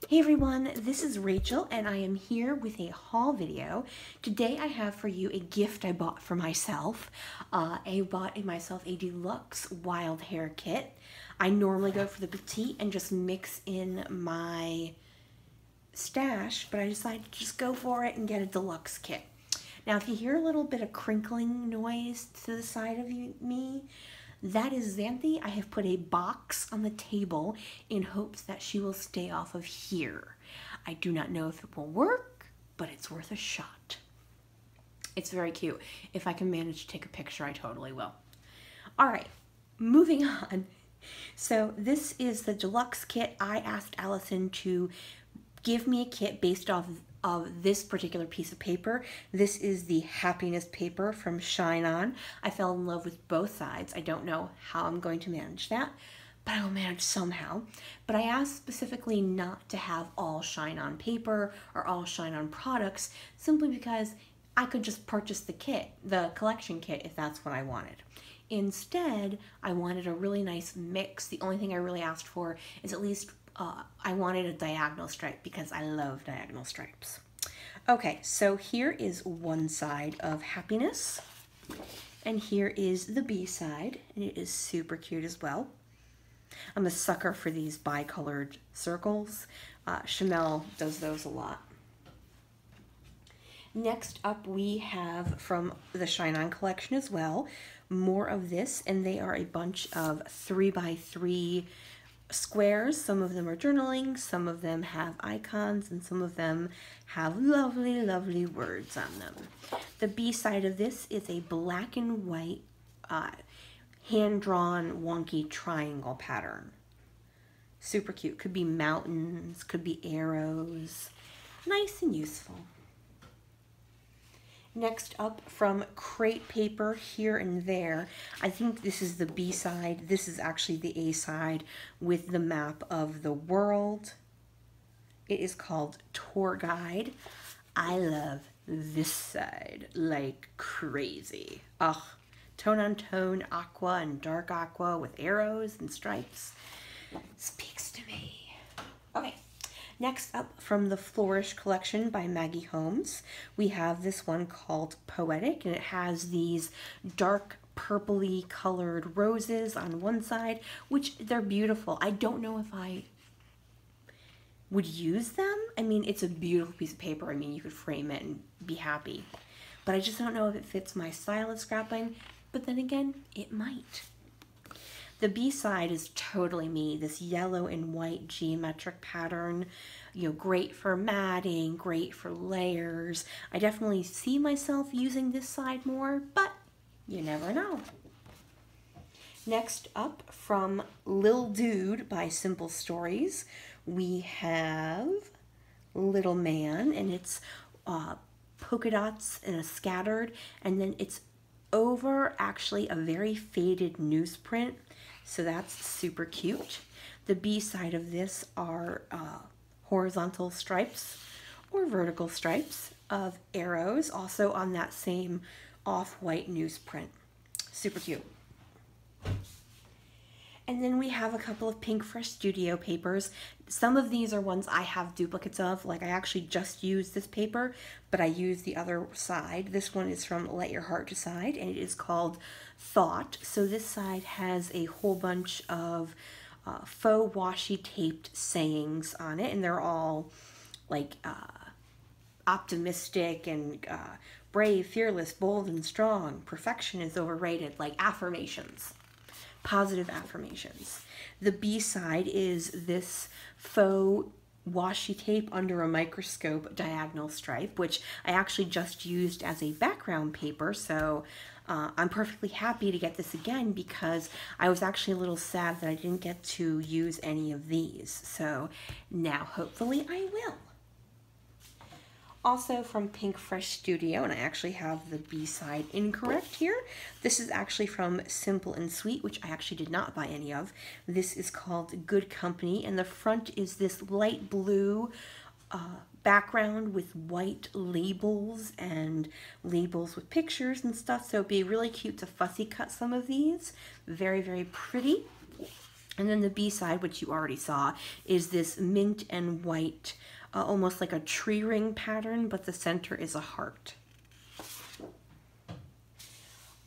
Hey everyone, this is Rachel and I am here with a haul video. Today I have for you a gift I bought for myself. I bought myself a deluxe Wild Hare Kit. I normally go for the petite and just mix in my stash, but I decided to just go for it and get a deluxe kit. Now if you hear a little bit of crinkling noise to the side of me, that is Xanthi. I have put a box on the table in hopes that she will stay off of here. I do not know if it will work, but it's worth a shot. It's very cute. If I can manage to take a picture, I totally will. All right, moving on. So this is the deluxe kit. I asked Allison to give me a kit based off of this particular piece of paper. This is the Happiness paper from Shine On. I fell in love with both sides. I don't know how I'm going to manage that, but I will manage somehow. But I asked specifically not to have all Shine On paper or all Shine On products, simply because I could just purchase the kit, the collection kit, if that's what I wanted. Instead, I wanted a really nice mix. The only thing I really asked for is at least I wanted a diagonal stripe because I love diagonal stripes. Okay, so here is one side of Happiness, and here is the B side, and it is super cute as well. I'm a sucker for these bi-colored circles. Chanel does those a lot. Next up we have from the Shine On collection as well, more of this, and they are a bunch of 3x3 squares. Some of them are journaling, some of them have icons, and some of them have lovely, lovely words on them. The B side of this is a black and white hand-drawn wonky triangle pattern. Super cute. Could be mountains, could be arrows. Nice and useful. Next up from Crate Paper, Here and There. I think this is the B side. This is actually the A side with the map of the world. It is called Tour Guide. I love this side like crazy. Ugh, tone on tone aqua and dark aqua with arrows and stripes. Speaks to me. Okay. Next up from the Flourish collection by Maggie Holmes, we have this one called Poetic, and it has these dark purpley colored roses on one side, which they're beautiful. I don't know if I would use them. I mean, it's a beautiful piece of paper. I mean, you could frame it and be happy. But I just don't know if it fits my style of scrapping, but then again, it might. The B side is totally me, this yellow and white geometric pattern, you know, great for matting, great for layers. I definitely see myself using this side more, but you never know. Next up from Lil Dude by Simple Stories, we have Little Man, and it's polka dots and a scattered, and then it's over actually a very faded newsprint. So that's super cute. The B side of this are horizontal stripes or vertical stripes of arrows, also on that same off-white newsprint. Super cute. And then we have a couple of Pink Fresh Studio papers. Some of these are ones I have duplicates of. Like I actually just used this paper, but I used the other side. This one is from Let Your Heart Decide, and it is called Thought. So this side has a whole bunch of faux washi taped sayings on it, and they're all like optimistic and brave, fearless, bold, and strong. Perfection is overrated, like affirmations. Positive affirmations. The B side is this faux washi tape under a microscope diagonal stripe, which I actually just used as a background paper, so I'm perfectly happy to get this again because I was actually a little sad that I didn't get to use any of these. So now hopefully I will. Also from Pink Fresh Studio, and I actually have the B side incorrect here. This is actually from Simple and Sweet, which I actually did not buy any of. This is called Good Company, and the front is this light blue background with white labels and labels with pictures and stuff. So it'd be really cute to fussy cut some of these. Very, very pretty. And then the B side, which you already saw, is this mint and white, almost like a tree ring pattern, but the center is a heart.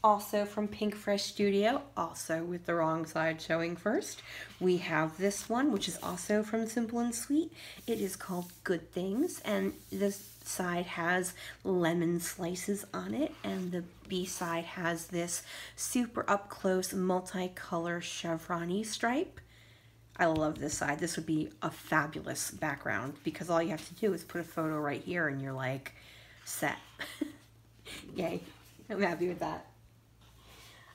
Also from Pink Fresh Studio, also with the wrong side showing first, we have this one, which is also from Simple and Sweet. It is called Good Things, and this side has lemon slices on it, and the B side has this super up close multicolor chevron-y stripe. I love this side. This would be a fabulous background because all you have to do is put a photo right here and you're like set. Yay, I'm happy with that.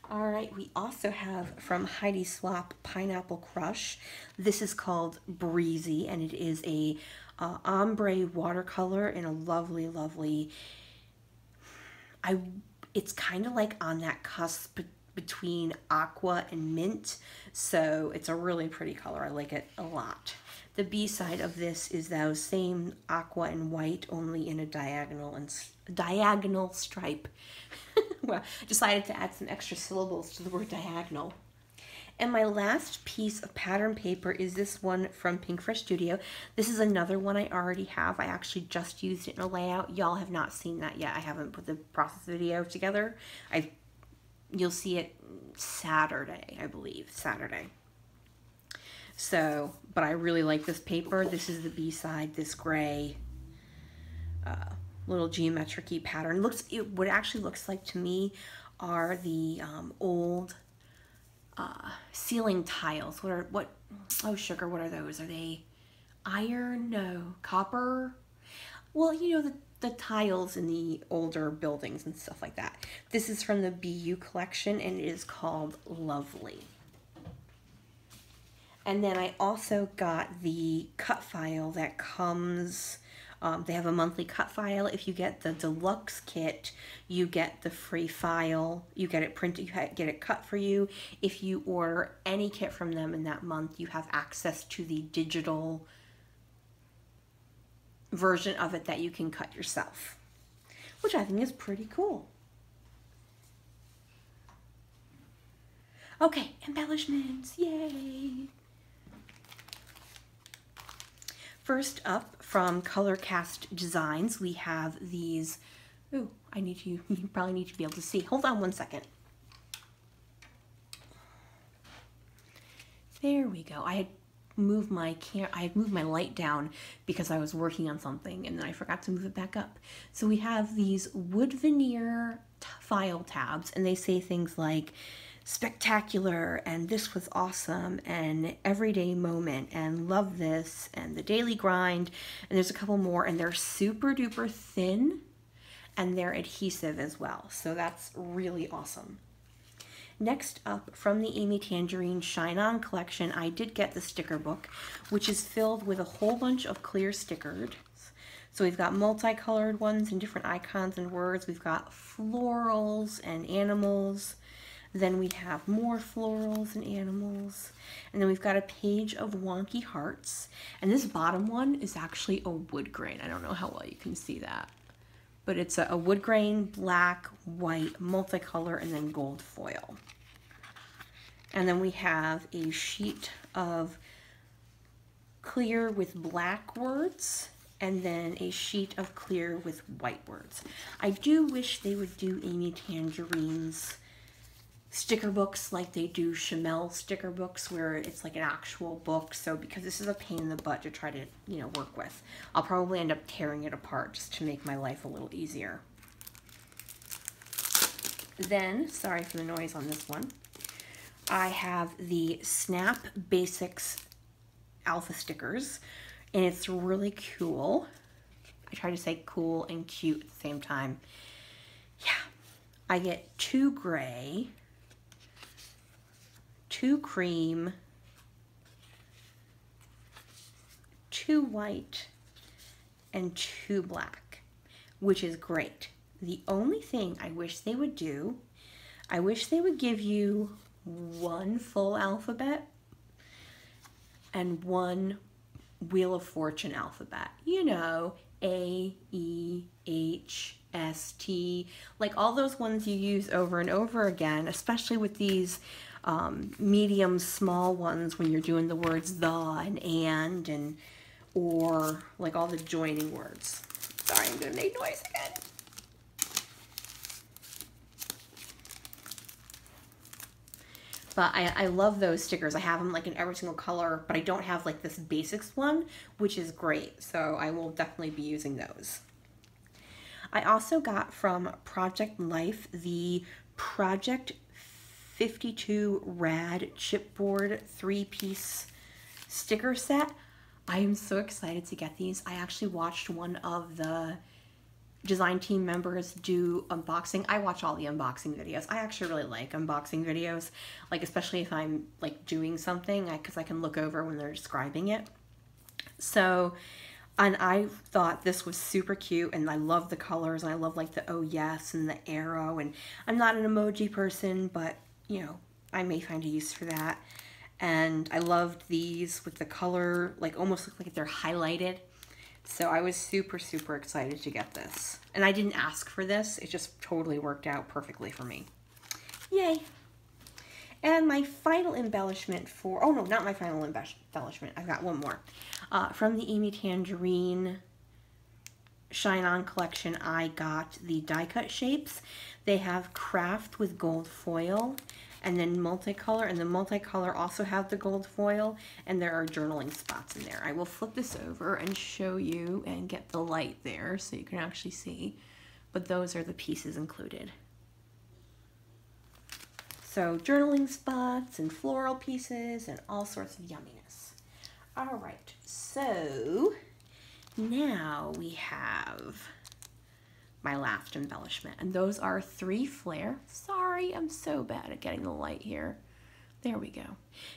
All right, we also have from Heidi Swapp Pineapple Crush. This is called Breezy, and it is a ombre watercolor in a lovely, lovely, it's kind of like on that cusp between aqua and mint, so it's a really pretty color. I like it a lot. The B side of this is those same aqua and white, only in a diagonal stripe. Well, I decided to add some extra syllables to the word diagonal. And my last piece of pattern paper is this one from Pink Fresh Studio. This is another one I already have. I actually just used it in a layout. Y'all have not seen that yet. I haven't put the process video together. You'll see it Saturday, I believe, Saturday. So, but I really like this paper. This is the B side, this gray little geometric-y pattern. What it actually looks like to me are the old ceiling tiles. Oh sugar, what are those? Are they iron? No, copper? Well, you know, the tiles in the older buildings and stuff like that. This is from the BU collection and it is called Lovely. And then I also got the cut file that comes, they have a monthly cut file. If you get the deluxe kit, you get the free file. You get it printed, you get it cut for you. If you order any kit from them in that month, you have access to the digital version of it that you can cut yourself, which I think is pretty cool. Okay, embellishments, yay! First up, from Colorcast Designs, we have these, you probably need to be able to see. Hold on one second. There we go. I had moved my light down because I was working on something and then I forgot to move it back up. So we have these wood veneer file tabs and they say things like spectacular and this was awesome and everyday moment and love this and the daily grind, and there's a couple more, and they're super duper thin and they're adhesive as well, so that's really awesome. Next up, from the Amy Tangerine Shine On collection, I did get the sticker book, which is filled with a whole bunch of clear stickers. So we've got multicolored ones and different icons and words. We've got florals and animals. Then we have more florals and animals. And then we've got a page of wonky hearts. And this bottom one is actually a wood grain. I don't know how well you can see that. But it's a wood grain, black, white, multicolor, and then gold foil. And then we have a sheet of clear with black words, and then a sheet of clear with white words. I do wish they would do Amy Tangerine's sticker books like they do Chamel sticker books, where it's like an actual book. So because this is a pain in the butt to try to, work with, I'll probably end up tearing it apart just to make my life a little easier. Then, sorry for the noise on this one, I have the Snap Basics Alpha stickers, and it's really cool. I try to say cool and cute at the same time. Yeah, I get 2 gray, 2 cream, 2 white, and 2 black, which is great. The only thing I wish they would do, I wish they would give you 1 full alphabet and 1 Wheel of Fortune alphabet. A, E, H, S, T, like all those ones you use over and over again, especially with these medium small ones when you're doing the words the and or like all the joining words. Sorry, I'm gonna make noise again. But I love those stickers. I have them like in every single color, but I don't have like this basics one, which is great. So I will definitely be using those. I also got from Project Life the Project 52 Rad Chipboard 3-piece sticker set. I am so excited to get these. I actually watched one of the design team members do unboxing. I watch all the unboxing videos. I actually really like unboxing videos, like especially if I'm like doing something, because I can look over when they're describing it. So, and I thought this was super cute, and I love the colors, and I love like the oh yes and the arrow, and I'm not an emoji person, but you know, I may find a use for that. And I loved these with the color, like almost look like they're highlighted. So I was super, super excited to get this. And I didn't ask for this. It just totally worked out perfectly for me. Yay. And my final embellishment for, oh no, not my final embellishment. I've got one more. From the Amy Tangerine Shine On collection, I got the die cut shapes. They have craft with gold foil and then multicolor, and the multicolor also have the gold foil, and there are journaling spots in there. I will flip this over and show you and get the light there so you can actually see, but those are the pieces included. So journaling spots and floral pieces and all sorts of yumminess. All right, so now we have my last embellishment, and those are 3 flare. Sorry, I'm so bad at getting the light here. There we go.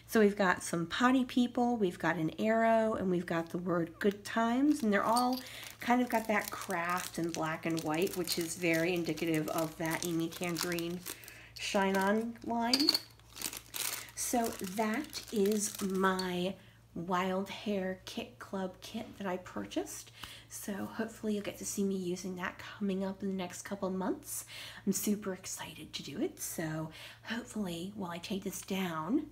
So we've got some potty people, we've got an arrow, and we've got the word good times, and they're all kind of got that craft and black and white, which is very indicative of that Amy Tangerine Shine On line. So that is my Wild Hare Kit Club kit that I purchased. So hopefully you'll get to see me using that coming up in the next couple of months. I'm super excited to do it. So hopefully while I take this down,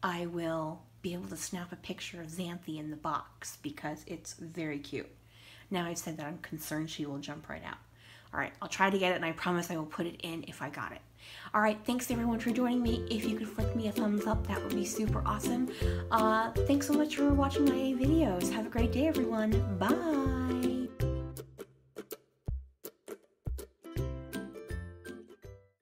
I will be able to snap a picture of Xanthi in the box because it's very cute. Now I've said that, I'm concerned she will jump right out. All right, I'll try to get it, and I promise I will put it in if I got it. All right, thanks everyone for joining me. If you could flick me a thumbs up, that would be super awesome. Thanks so much for watching my videos. Have a great day, everyone. Bye.